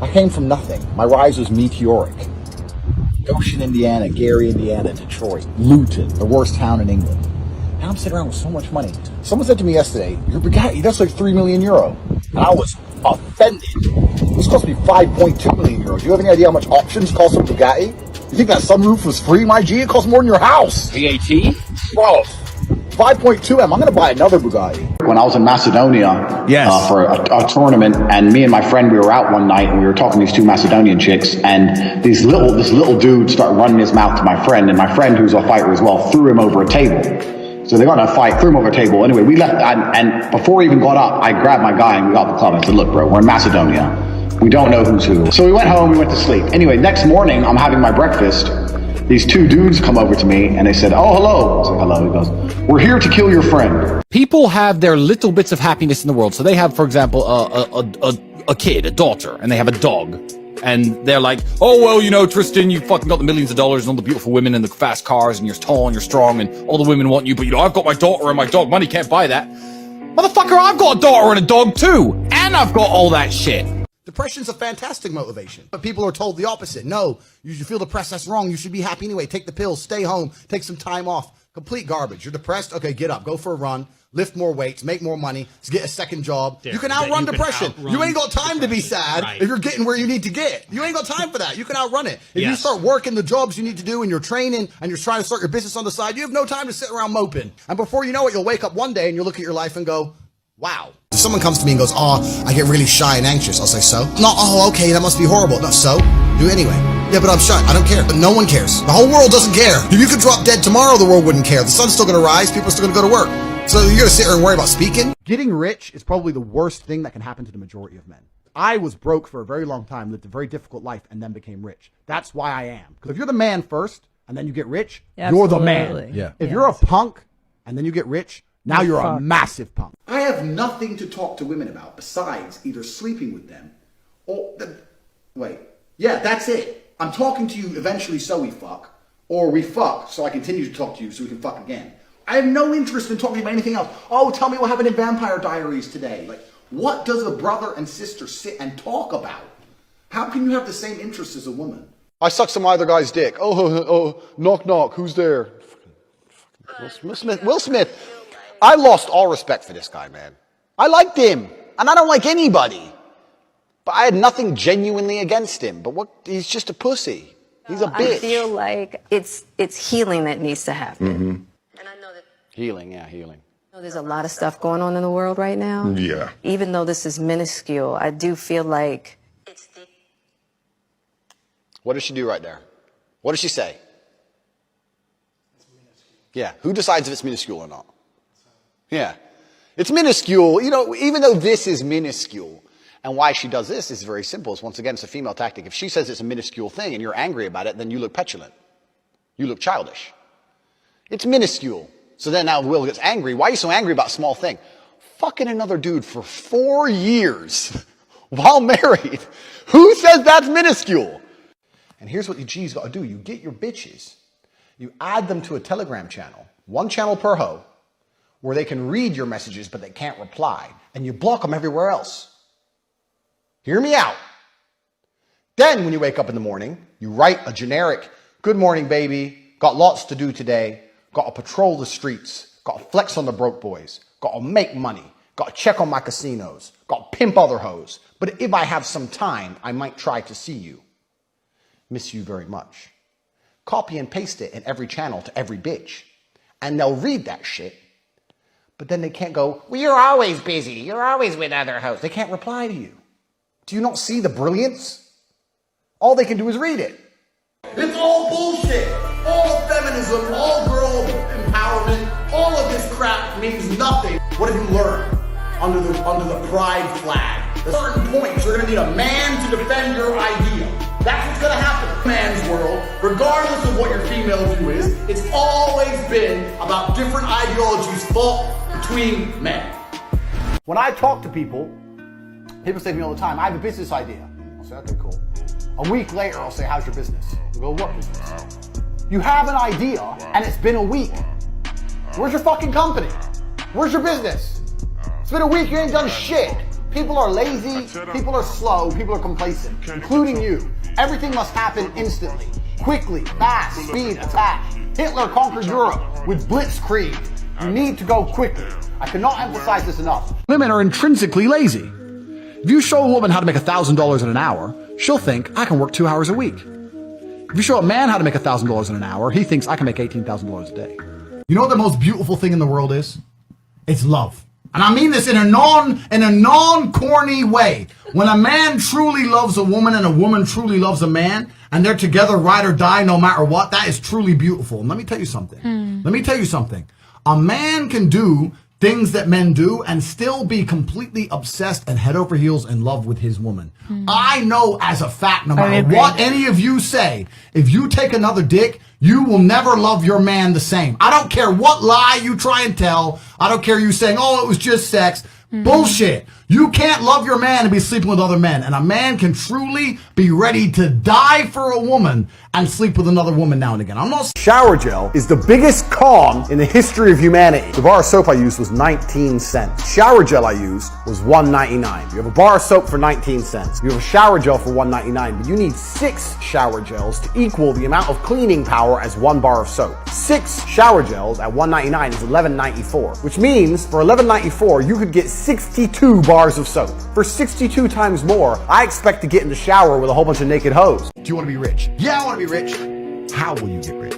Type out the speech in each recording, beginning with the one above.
I came from nothing. My rise was meteoric. Goshen, Indiana, Gary, Indiana, Detroit, Luton, the worst town in England. Now I'm sitting around with so much money. Someone said to me yesterday, your Bugatti, that's like €3 million. And I was offended. This cost me 5.2 million euros. Do you have any idea how much options cost a Bugatti? You think that sunroof was free, my G? It costs more than your house. VAT? Bro, 5.2M. I'm going to buy another Bugatti. When I was in Macedonia for a tournament, and me and my friend, we were out one night, and we were talking to these two Macedonian chicks, and this little dude started running his mouth to my friend, and my friend, who's a fighter as well, threw him over a table. So they got in a fight, threw him over a table. Anyway, we left, and before we even got up, I grabbed my guy and we got the club. I said, look, bro, we're in Macedonia. We don't know who's who. So we went home, we went to sleep. Anyway, next morning, I'm having my breakfast. These two dudes come over to me and they said, oh, hello. I was like, hello. He goes, we're here to kill your friend. People have their little bits of happiness in the world. So they have, for example, a kid, a daughter, and they have a dog. And they're like, oh, well, you know, Tristan, you fucking got the millions of dollars and all the beautiful women and the fast cars and you're tall and you're strong and all the women want you. But, you know, I've got my daughter and my dog. Money can't buy that. Motherfucker, I've got a daughter and a dog too. And I've got all that shit. Depression's a fantastic motivation, but people are told the opposite. No, you should feel depressed. That's wrong. You should be happy anyway. Take the pills, stay home, take some time off. Complete garbage. You're depressed? Okay, get up, go for a run, lift more weights, make more money, get a second job. You can outrun depression. You ain't got time to be sad if you're getting where you need to get. You ain't got time for that. You can outrun it. If you start working the jobs you need to do and you're training and you're trying to start your business on the side, you have no time to sit around moping. And before you know it, you'll wake up one day and you'll look at your life and go, wow. If someone comes to me and goes, oh, I get really shy and anxious, I'll say, so? Not, oh, okay, that must be horrible. No, so? Do it anyway. Yeah, but I'm shy. I don't care. But no one cares. The whole world doesn't care. If you could drop dead tomorrow, the world wouldn't care. The sun's still going to rise. People are still going to go to work. So you're going to sit here and worry about speaking? Getting rich is probably the worst thing that can happen to the majority of men. I was broke for a very long time, lived a very difficult life, and then became rich. That's why I am. Because if you're the man first, and then you get rich, you're the man. Yeah. If you're a punk, and then you get rich, now you're a massive punk. I have nothing to talk to women about besides either sleeping with them or... Wait. Yeah, that's it. I'm talking to you eventually so we fuck, or we fuck so I continue to talk to you so we can fuck again. I have no interest in talking about anything else. Oh, tell me what happened in Vampire Diaries today. Like, what does a brother and sister sit and talk about? How can you have the same interests as a woman? I suck some other guy's dick. Oh, knock, knock. Who's there? Will Smith. I lost all respect for this guy, man. I liked him, and I don't like anybody. But I had nothing genuinely against him. But he's just a pussy. He's a bitch. I feel like it's healing that needs to happen. Mm-hmm. And I know that healing. there's a lot of stuff going on in the world right now. Yeah. Even though this is minuscule, I do feel like it's the... What does she do right there? What does she say? It's minuscule. Yeah. Who decides if it's minuscule or not? Yeah. It's minuscule. You know, even though this is minuscule, and why she does this is very simple. It's, once again, it's a female tactic. If she says it's a minuscule thing and you're angry about it, then you look petulant. You look childish. It's minuscule. So then now Will gets angry. Why are you so angry about a small thing? Fucking another dude for 4 years while married. Who says that's minuscule? And here's what you G's got to do. You get your bitches. You add them to a Telegram channel. 1 channel per hoe, where they can read your messages but they can't reply. And you block them everywhere else. Hear me out. Then when you wake up in the morning, you write a generic, good morning, baby. Got lots to do today. Got to patrol the streets. Got to flex on the broke boys. Got to make money. Got to check on my casinos. Got to pimp other hoes. But if I have some time, I might try to see you. Miss you very much. Copy and paste it in every channel to every bitch. And they'll read that shit. But then they can't go, well, you're always busy. You're always with other hoes. They can't reply to you. Do you not see the brilliance? All they can do is read it. It's all bullshit. All feminism, all girl empowerment, all of this crap means nothing. What have you learned under the pride flag? At certain points, you're going to need a man to defend your idea. That's what's going to happen in a man's world, regardless of what your female view is. It's always been about different ideologies fought between men. When I talk to people say to me all the time, I have a business idea. I'll say, okay, cool. A week later, I'll say, how's your business? They'll go, what business? You have an idea, and it's been a week. Where's your fucking company? Where's your business? It's been a week, you ain't done shit. People are lazy, people are slow, people are complacent, including you. Everything must happen instantly, quickly, fast, speed, attack. Hitler conquered Europe with blitzkrieg. You need to go quickly. I cannot emphasize this enough. Women are intrinsically lazy. If you show a woman how to make $1,000 in an hour, she'll think, I can work 2 hours a week. If you show a man how to make $1,000 in an hour, he thinks I can make $18,000 a day. You know what the most beautiful thing in the world is? It's love. And I mean this in a non-corny way. When a man truly loves a woman and a woman truly loves a man, and they're together ride or die no matter what, that is truly beautiful. And let me tell you something. Let me tell you something. A man can do things that men do and still be completely obsessed and head over heels in love with his woman. I know as a fact, no matter what any of you say, if you take another dick, you will never love your man the same. I don't care what lie you try and tell. I don't care you saying, oh, it was just sex. Bullshit. You can't love your man and be sleeping with other men. And a man can truly be ready to die for a woman and sleep with another woman now and again. I'm not. Shower gel is the biggest con in the history of humanity. The bar of soap I used was 19 cents. Shower gel I used was $1.99. You have a bar of soap for 19 cents. You have a shower gel for $1.99, but you need 6 shower gels to equal the amount of cleaning power as 1 bar of soap. 6 shower gels at $1.99 is $11.94, which means for $11.94 you could get 62 bars of soap. For 62 times more, I expect to get in the shower with a whole bunch of naked hoes. Do you want to be rich? Yeah, I want to be rich. How will you get rich?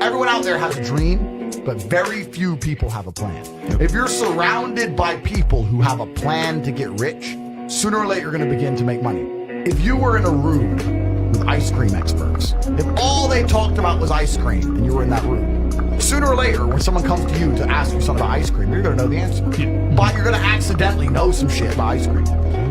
Everyone out there has a dream, but very few people have a plan. If you're surrounded by people who have a plan to get rich, sooner or later you're going to begin to make money. If you were in a room with ice cream experts, if all they talked about was ice cream and you were in that room, sooner or later when someone comes to you to ask you something about ice cream, you're going to know the answer. But you're going to accidentally know some shit about ice cream.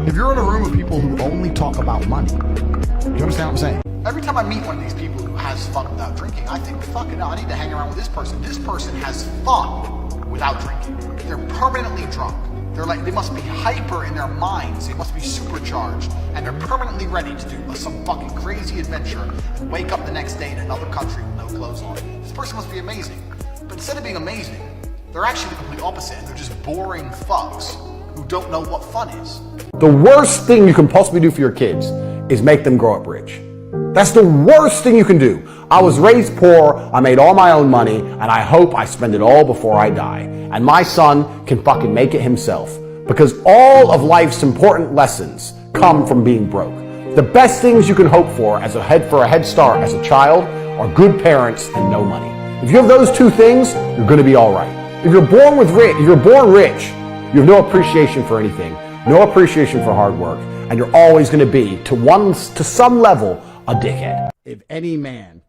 If you're in a room with people who only talk about money, do you understand what I'm saying? Every time I meet one of these people who has fun without drinking, I think, fucking hell, I need to hang around with this person. This person has fun without drinking. They're permanently drunk. They're like, they must be hyper in their minds. They must be supercharged. And they're permanently ready to do some fucking crazy adventure and wake up the next day in another country with no clothes on. This person must be amazing. But instead of being amazing, they're actually the complete opposite. They're just boring fucks who don't know what fun is. The worst thing you can possibly do for your kids is make them grow up rich. That's the worst thing you can do. I was raised poor, I made all my own money, and I hope I spend it all before I die. And my son can fucking make it himself. Because all of life's important lessons come from being broke. The best things you can hope for as a head start as a child are good parents and no money. If you have those 2 things, you're going to be all right. If you're born rich, you have no appreciation for anything, no appreciation for hard work, and you're always going to be, to some level, a dickhead. If any man,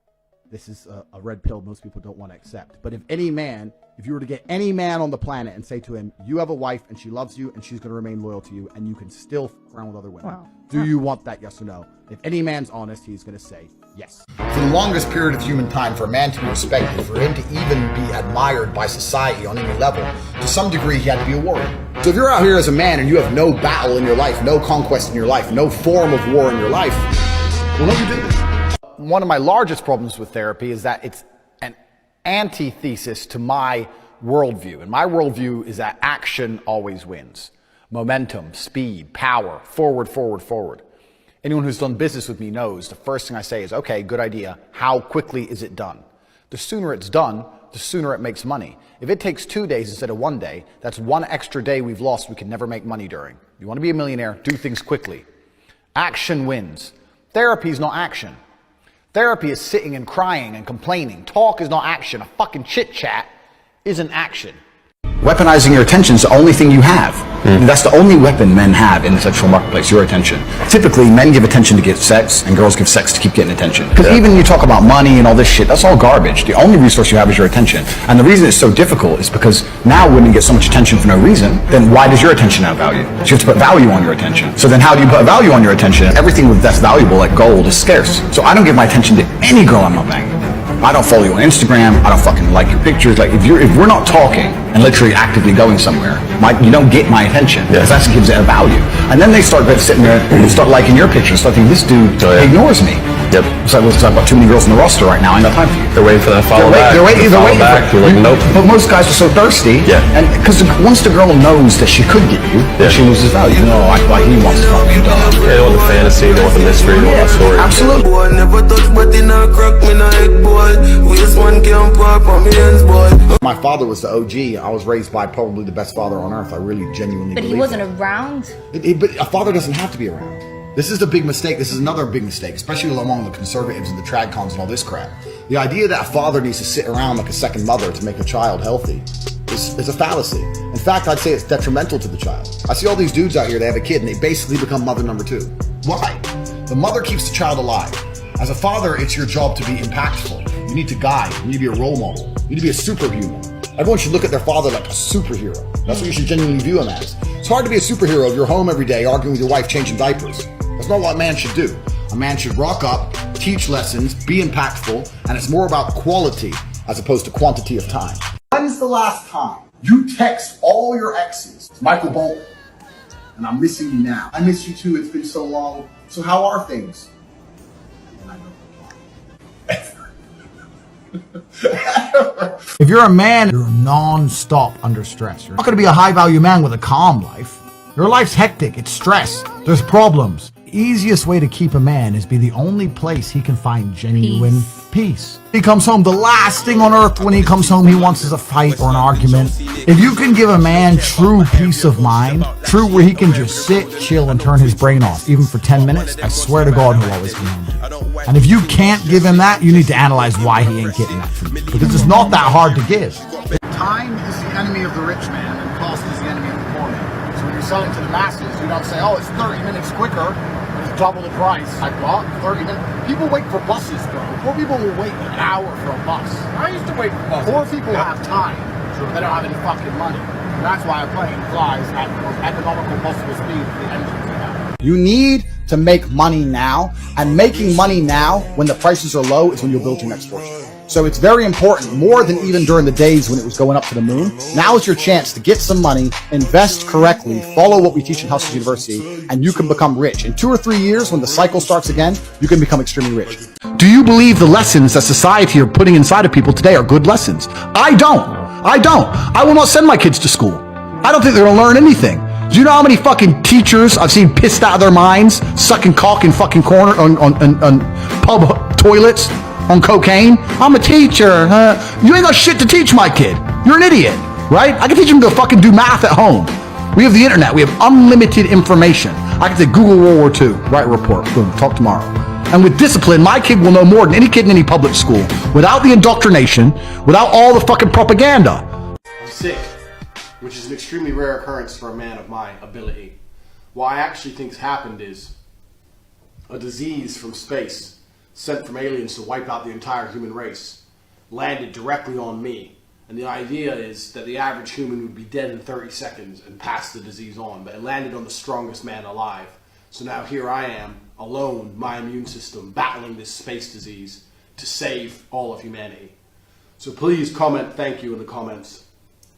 this is a red pill most people don't want to accept, but if you were to get any man on the planet and say to him, you have a wife and she loves you and she's going to remain loyal to you and you can still f around with other women, do you want that, yes or no? If any man's honest, he's going to say yes. For the longest period of human time, for a man to be respected, for him to even be admired by society on any level, to some degree he had to be a warrior. So if you're out here as a man and you have no battle in your life, no conquest in your life, no form of war in your life, well, don't you do this? One of my largest problems with therapy is that it's an antithesis to my worldview. And my worldview is that action always wins. Momentum, speed, power, forward, forward, forward. Anyone who's done business with me knows the first thing I say is, okay, good idea. How quickly is it done? The sooner it's done, the sooner it makes money. If it takes 2 days instead of 1 day, that's 1 extra day we've lost we can never make money during. You want to be a millionaire, do things quickly. Action wins. Therapy is not action. Therapy is sitting and crying and complaining. Talk is not action. A fucking chit-chat isn't action. Weaponizing your attention is the only thing you have. That's the only weapon men have in the sexual marketplace, your attention. Typically, men give attention to get sex, and girls give sex to keep getting attention. Because even you talk about money and all this shit, that's all garbage. The only resource you have is your attention. And the reason it's so difficult is because now women get so much attention for no reason, then why does your attention have value? So you have to put value on your attention. So then how do you put a value on your attention? Everything that's valuable, like gold, is scarce. So I don't give my attention to any girl I'm not banging. I don't follow you on Instagram. I don't fucking like your pictures. Like if we're not talking, and literally actively going somewhere, you don't get my attention, because that gives it a value. And then they start sitting there and start liking your pictures, start thinking, this dude ignores me. Yep. So I've got too many girls on the roster right now, I ain't got time for you. They're waiting for that follow back. They're waiting back. You're like, nope. But most guys are so thirsty. Yeah. And because once the girl knows that she could get you, she loses value. No, he wants to fuck me, dog. They want the fantasy, they want the mystery, they want the story. Absolutely. My father was the OG. I was raised by probably the best father on earth. I really genuinely believe But he wasn't that. around? But a father doesn't have to be around. This is the big mistake. This is another big mistake, especially among the conservatives and the tradcons and all this crap. The idea that a father needs to sit around like a second mother to make a child healthy is a fallacy. In fact, I'd say it's detrimental to the child. I see all these dudes out here, they have a kid and they basically become mother number 2. Why? The mother keeps the child alive. As a father, it's your job to be impactful. You need to guide. You need to be a role model. You need to be a superhuman. Everyone should look at their father like a superhero. That's what you should genuinely view him as. It's hard to be a superhero if you're home every day arguing with your wife, changing diapers. That's not what a man should do. A man should rock up, teach lessons, be impactful, and it's more about quality as opposed to quantity of time. When's the last time you text all your exes? Michael Bolton, and I'm missing you now. I miss you too, it's been so long. So how are things? And I don't reply. If you're a man, you're non-stop under stress. You're not going to be a high-value man with a calm life. Your life's hectic, it's stress, there's problems. The easiest way to keep a man is be the only place he can find genuine peace. He comes home, the last thing on earth when he comes home he wants is a fight or an argument. If you can give a man true peace of mind, true where he can just sit, chill, and turn his brain off, even for 10 minutes, I swear to God he'll always be hungry. And if you can't give him that, you need to analyze why he ain't getting that from you. Because it's not that hard to give. Time is the enemy of the rich man, and cost is the enemy of the poor man. So when you're selling to the masses, you don't say, oh, it's 30 minutes quicker, but it's double the price. Like, what? 30 minutes? People wait for buses, bro. Poor people will wait an hour for a bus. I used to wait for buses. Poor people have time. They don't have any fucking money. And that's why a plane flies at the most economical possible speed with the engines they have. You need to make money now, and making money now when the prices are low is when you'll build your next fortune. So it's very important, more than even during the days when it was going up to the moon. Now is your chance to get some money, invest correctly, follow what we teach in Hustle University, and you can become rich. In 2 or 3 years, when the cycle starts again, you can become extremely rich. Do you believe the lessons that society are putting inside of people today are good lessons? I don't. I will not send my kids to school. I don't think they're going to learn anything. Do you know how many fucking teachers I've seen pissed out of their minds, sucking cock in fucking corner on pub toilets? On cocaine? I'm a teacher. You ain't got shit to teach my kid. You're an idiot, right? I can teach him to fucking do math at home. We have the internet. We have unlimited information. I can say Google World War II, write a report, boom, talk tomorrow. And with discipline, my kid will know more than any kid in any public school. Without the indoctrination, without all the fucking propaganda. I'm sick, which is an extremely rare occurrence for a man of my ability. What I actually think has happened is a disease from space, sent from aliens to wipe out the entire human race, landed directly on me. And the idea is that the average human would be dead in 30 seconds and pass the disease on, but it landed on the strongest man alive. So now here I am, alone, my immune system, battling this space disease to save all of humanity. So please comment thank you in the comments.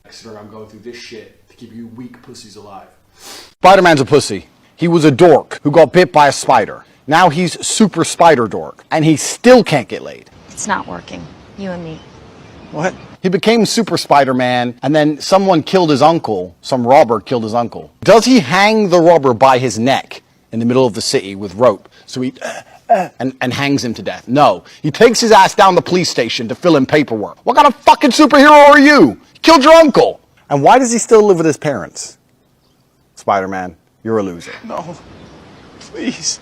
I'm going through this shit to keep you weak pussies alive. Spider-Man's a pussy. He was a dork who got bit by a spider. Now he's super spider dork, and he still can't get laid. It's not working. You and me. What? He became Super Spider-Man, and then someone killed his uncle. Some robber killed his uncle. Does he hang the robber by his neck in the middle of the city with rope, so he and hangs him to death? No. He takes his ass down the police station to fill in paperwork. What kind of fucking superhero are you? You killed your uncle. And why does he still live with his parents? Spider-Man, you're a loser. No. Please.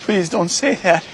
Please don't say that.